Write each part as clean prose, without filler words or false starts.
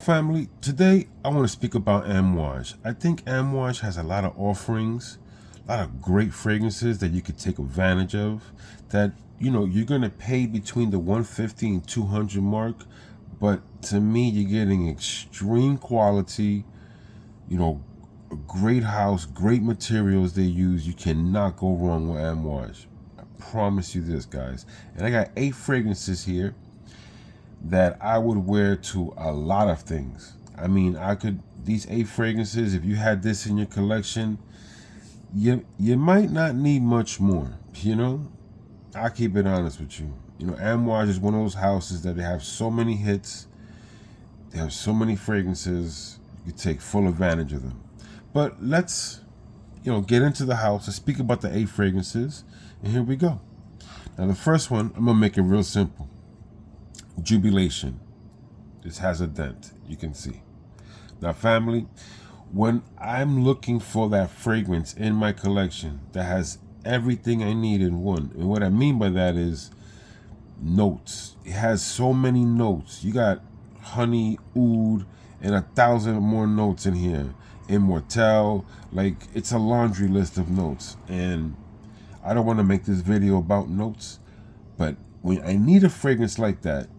family, today I want to speak about Amouage. I think Amouage has a lot of offerings, a lot of great fragrances that you could take advantage of, that, you know, you're going to pay between the 150 and 200 mark, but to me, you're getting extreme quality, you know, a great house, great materials they use. You cannot go wrong with Amouage. I promise you this, guys. And I got 8 fragrances here that I would wear to a lot of things. I mean, these 8 fragrances, if you had this in your collection, you might not need much more, you know? I'll keep it honest with you. You know, Amouage is one of those houses that they have so many hits, they have so many fragrances, you take full advantage of them. But let's, you know, get into the house and speak about the 8 fragrances, and here we go. Now the first one, I'm gonna make it real simple. Jubilation. This has a dent, you can see. Now family, when I'm looking for that fragrance in my collection that has everything I need in one, and what I mean by that is notes. It has so many notes. You got honey, oud, and 1,000 more notes in here. Immortelle, like it's a laundry list of notes. And I don't want to make this video about notes, but when I need a fragrance like that,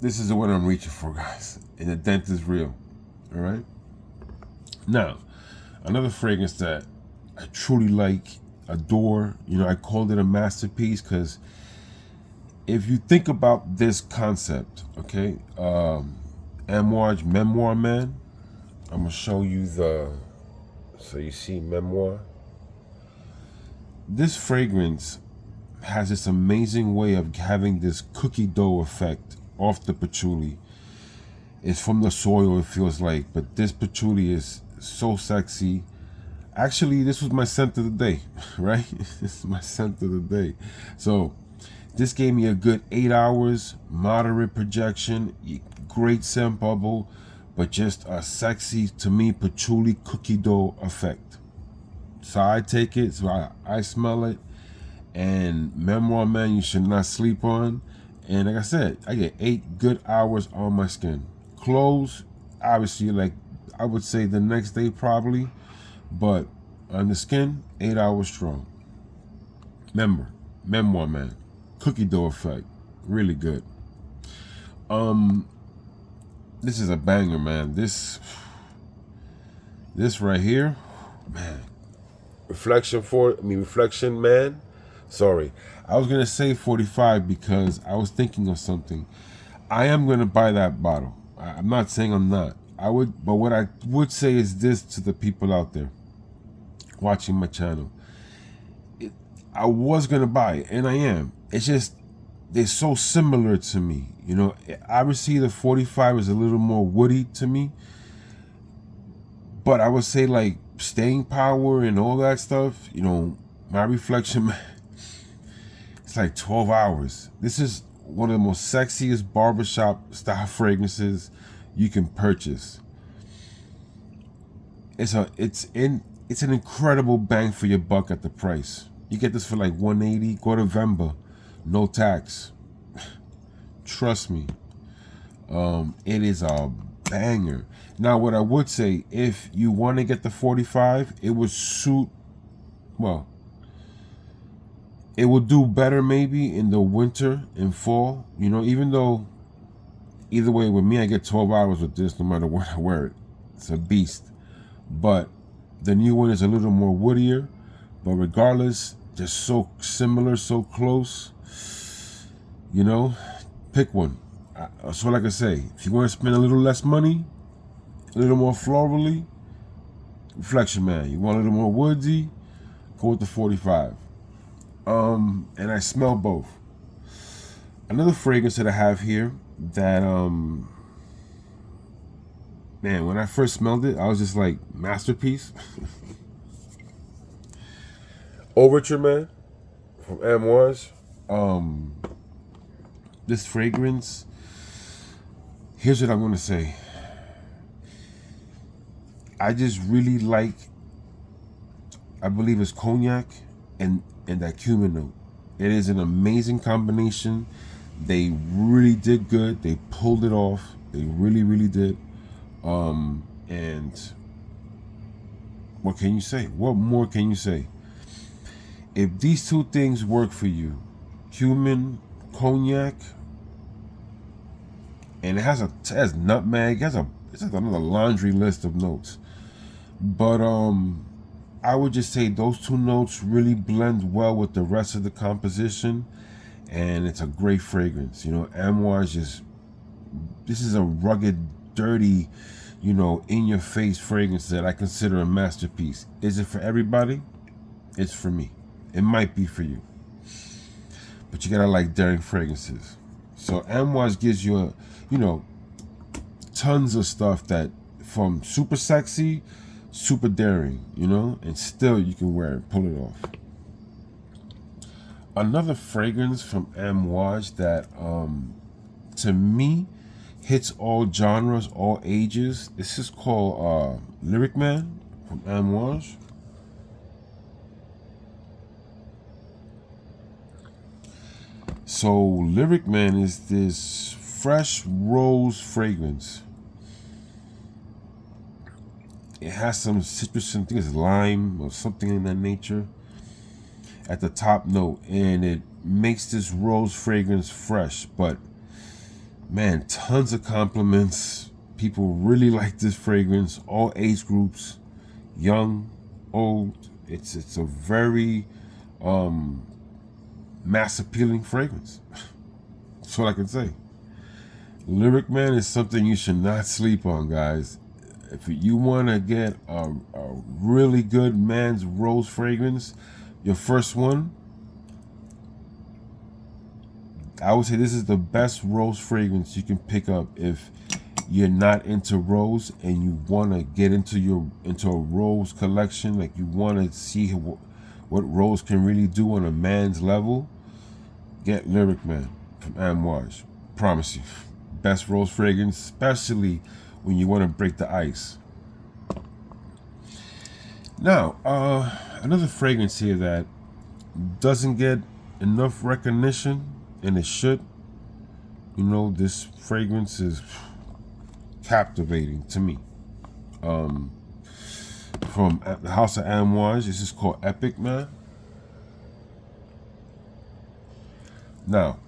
this is the one I'm reaching for, guys. And the dent is real. All right. Now, another fragrance that I truly like, adore, you know, I called it a masterpiece because if you think about this concept, okay, Amouage Memoir, man, I'm gonna show you so you see Memoir. This fragrance has this amazing way of having this cookie dough effect off the patchouli. It's from the soil, it feels like, but this patchouli is so sexy. Actually, this was my scent of the day, right? This is my scent of the day. So this gave me a good 8 hours, moderate projection, great scent bubble, but just a sexy, to me, patchouli cookie dough effect. So I take it, so I smell it, and Memoir, man, you should not sleep on. And like I said, I get 8 good hours on my skin. Clothes, obviously, like I would say the next day probably, but on the skin, 8 hours strong. Memoir, man, cookie dough effect, really good. This is a banger, man. This right here, man. Reflection, man. Sorry, I was gonna say 45 because I was thinking of something. I am gonna buy that bottle. I'm not saying I'm not. I would, but what I would say is this to the people out there watching my channel. I was gonna buy it, and I am. It's just they're so similar to me. You know, obviously the 45 is a little more woody to me, but I would say like staying power and all that stuff. You know, my reflection. It's like 12 hours. This is one of the most sexiest barbershop style fragrances you can purchase. It's an incredible bang for your buck at the price. You get this for like $180. Go to Vemba, no tax. Trust me. It is a banger. Now, what I would say, if you want to get the 45, it would suit, well, it will do better maybe in the winter and fall, you know, even though either way with me, I get 12 hours with this no matter what I wear it. It's a beast. But the new one is a little more woodier, but regardless, they're so similar, so close, you know, pick one. So like I say, if you want to spend a little less money, a little more florally, Reflection, man. You want a little more woodsy, go with the 45. And I smell both. Another fragrance that I have here that, man, when I first smelled it, I was just like, masterpiece. Overture, man, from Amouage. This fragrance, here's what I'm going to say. I just really like, I believe it's cognac and that cumin note. It is an amazing combination. They really did good. They pulled it off. They really, really did. And what can you say? What more can you say? If these two things work for you, cumin, cognac, and it has nutmeg, it's like another laundry list of notes. But I would just say those two notes really blend well with the rest of the composition, and it's a great fragrance. Amouage this is a rugged, dirty, in your face fragrance that I consider a masterpiece. Is it for everybody? It's for me. It might be for you, but you gotta like daring fragrances. So Amouage gives you tons of stuff that from super sexy, super daring, and still you can wear it, pull it off. Another fragrance from Amouage that to me hits all genres, all ages. This is called Lyric Man from Amouage. So Lyric Man is this fresh rose fragrance. It has some citrus, I think it's lime or something in that nature at the top note, and it makes this rose fragrance fresh. But man, tons of compliments. People really like this fragrance, all age groups, young, old. It's a very mass appealing fragrance. That's what I can say. Lyric Man is something you should not sleep on, guys. If you want to get a really good man's rose fragrance, your first one, I would say this is the best rose fragrance you can pick up if you're not into rose and you want to get into a rose collection. Like you want to see what rose can really do on a man's level. Get Lyric Man from Amouage. Promise you, best rose fragrance, especially when you want to break the ice. Now, another fragrance here that doesn't get enough recognition, and it should. This fragrance is captivating to me. From the House of Amouage, this is called Epic Man. Now,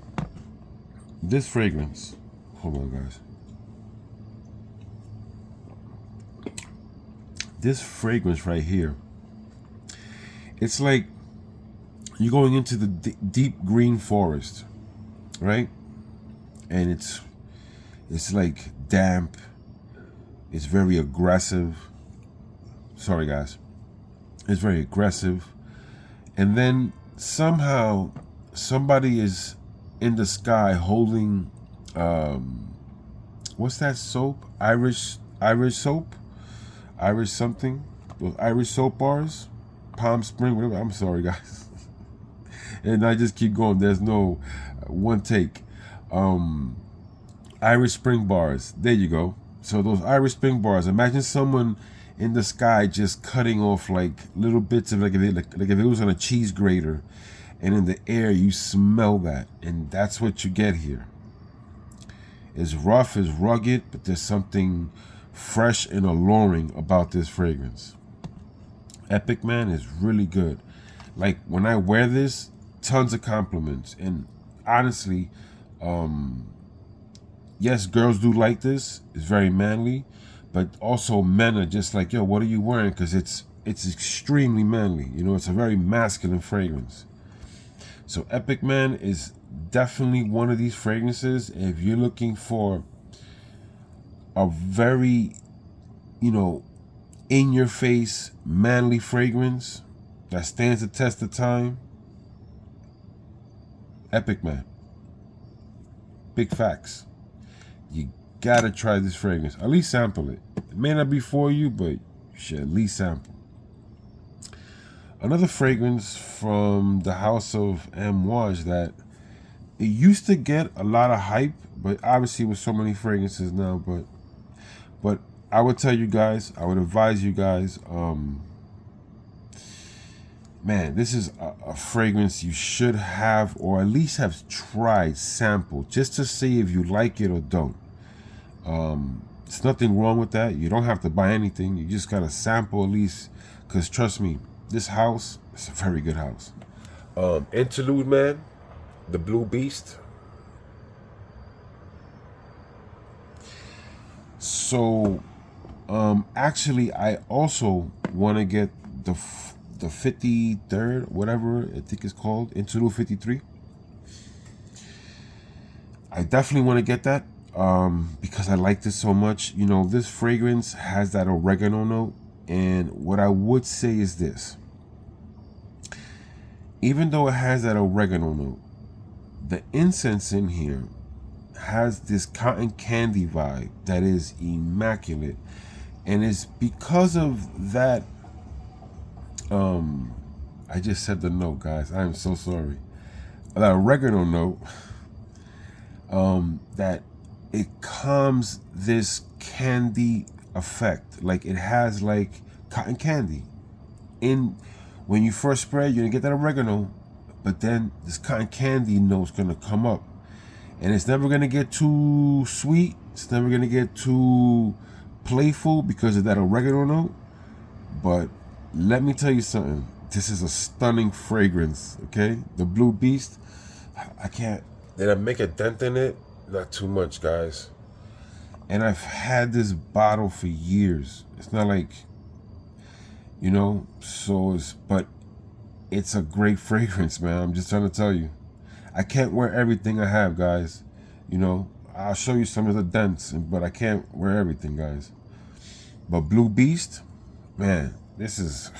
this fragrance, hold on, guys. This fragrance right here, it's like you're going into the deep green forest, right? And it's like damp. It's very aggressive. Sorry, guys. It's very aggressive. And then somehow somebody is in the sky holding what's that soap? Irish soap? Irish something? Those Irish soap bars? Palm Spring, whatever. I'm sorry, guys. And I just keep going. There's no one take. Irish Spring bars. There you go. So those Irish Spring bars. Imagine someone in the sky just cutting off like little bits of like if it was on a cheese grater, and in the air you smell that, and that's what you get here. It's rough, it's rugged, but there's something fresh and alluring about this fragrance. Epic Man is really good. Like when I wear this, tons of compliments. And honestly, yes, girls do like this. It's very manly, but also men are just like, yo, what are you wearing? Because it's extremely manly. It's a very masculine fragrance. So Epic Man is definitely one of these fragrances. If you're looking for a very, in your face, manly fragrance that stands the test of time, Epic Man. Big facts. You gotta try this fragrance. At least sample it. It may not be for you, but you should at least sample. Another fragrance from the House of Amouage that it used to get a lot of hype, but obviously with so many fragrances now, but I would tell you guys, I would advise you guys, man, this is a fragrance you should have, or at least have tried, sample, just to see if you like it or don't. There's nothing wrong with that. You don't have to buy anything. You just gotta sample at least, because trust me, this house is a very good house. Interlude, man, the Blue Beast. So, actually, I also want to get the 53rd, whatever I think it's called, Interlude 53. I definitely want to get that because I like this so much. You know, this fragrance has that oregano note, and what I would say is this: even though it has that oregano note, the incense in here has this cotton candy vibe that is immaculate, and it's because of that. I just said the note, guys. I am so sorry. That oregano note. That it calms this candy effect. Like it has like cotton candy. In when you first spray, you're gonna get that oregano, but then this cotton candy note's gonna come up. And it's never gonna get too sweet. It's never gonna get too playful because of that oregano note. But let me tell you something. This is a stunning fragrance, okay? The Blue Beast. I can't. Did I make a dent in it? Not too much, guys. And I've had this bottle for years. It's not like, you know, but it's a great fragrance, man. I'm just trying to tell you. I can't wear everything I have, guys. You know, I'll show you some of the dents, but I can't wear everything, guys. But Blue Beast, man, this is...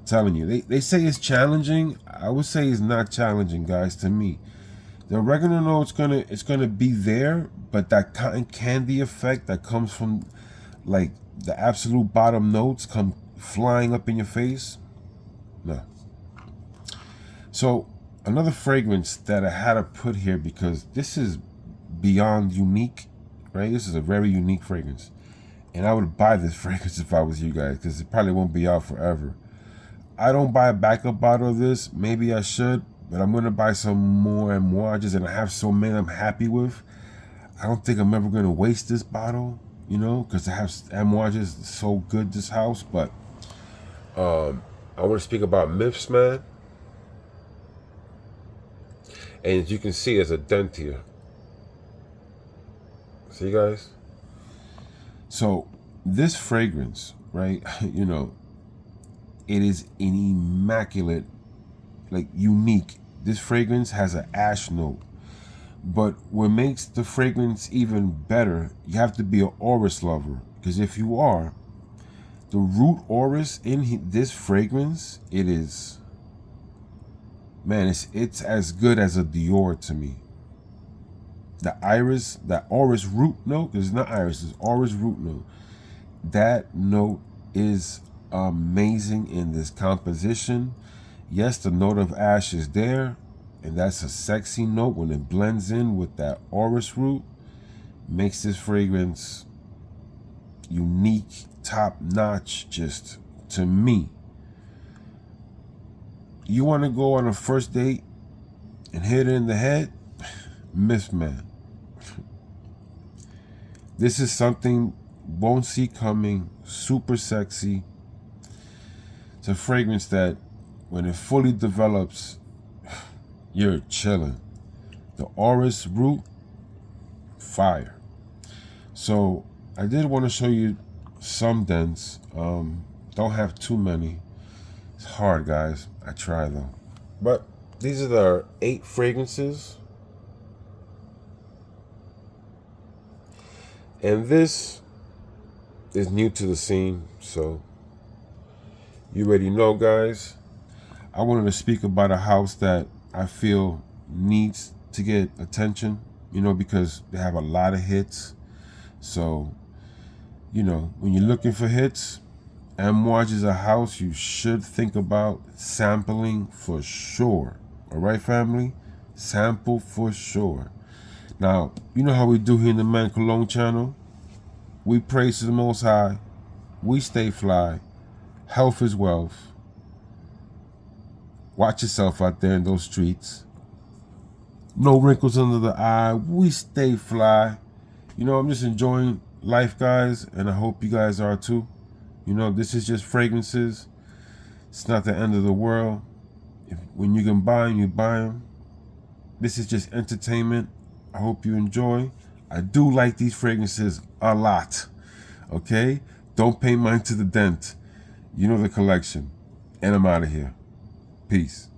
telling you, they say it's challenging. I would say it's not challenging, guys, to me. The oregano note, it's gonna be there, but that cotton candy effect that comes from like the absolute bottom notes come flying up in your face. No. So another fragrance that I had to put here because this is beyond unique, right? This is a very unique fragrance. And I would buy this fragrance if I was you guys, because it probably won't be out forever. I don't buy a backup bottle of this. Maybe I should, but I'm going to buy some more Amouages, and I have so many I'm happy with. I don't think I'm ever going to waste this bottle, you know, because I have Amouages so good this house. But I want to speak about Myths, man. And as you can see, there's a dent here. See, guys? So this fragrance, right, you know, it is an immaculate, like unique. This fragrance has an ash note. But what makes the fragrance even better, you have to be an orris lover. Because if you are, the root orris in this fragrance, it is, man, it's as good as a Dior to me. The iris, that orris root note, it's not iris, it's orris root note. That note is amazing in this composition. Yes, the note of ash is there, and that's a sexy note when it blends in with that orris root. Makes this fragrance unique, top notch, just to me. You want to go on a first date and hit it in the head? Myth, man. This is something won't see coming, super sexy. It's a fragrance that when it fully develops, you're chilling. The orris root, fire. So I did want to show you some dents. Don't have too many. It's hard, guys. I try though. But these are the 8 fragrances. And this is new to the scene, so you already know, guys. I wanted to speak about a house that I feel needs to get attention, you know, because they have a lot of hits. So, you know, when you're looking for hits, Amouage is a house you should think about sampling for sure. All right, family? Sample for sure. Now, you know how we do here in the Man Cologne channel? We praise the Most High. We stay fly. Health is wealth. Watch yourself out there in those streets. No wrinkles under the eye. We stay fly. I'm just enjoying life, guys, and I hope you guys are too. This is just fragrances. It's not the end of the world. When you can buy them, you buy them. This is just entertainment. I hope you enjoy. I do like these fragrances a lot. Okay? Don't pay mine to the dent. You know the collection. And I'm out of here. Peace.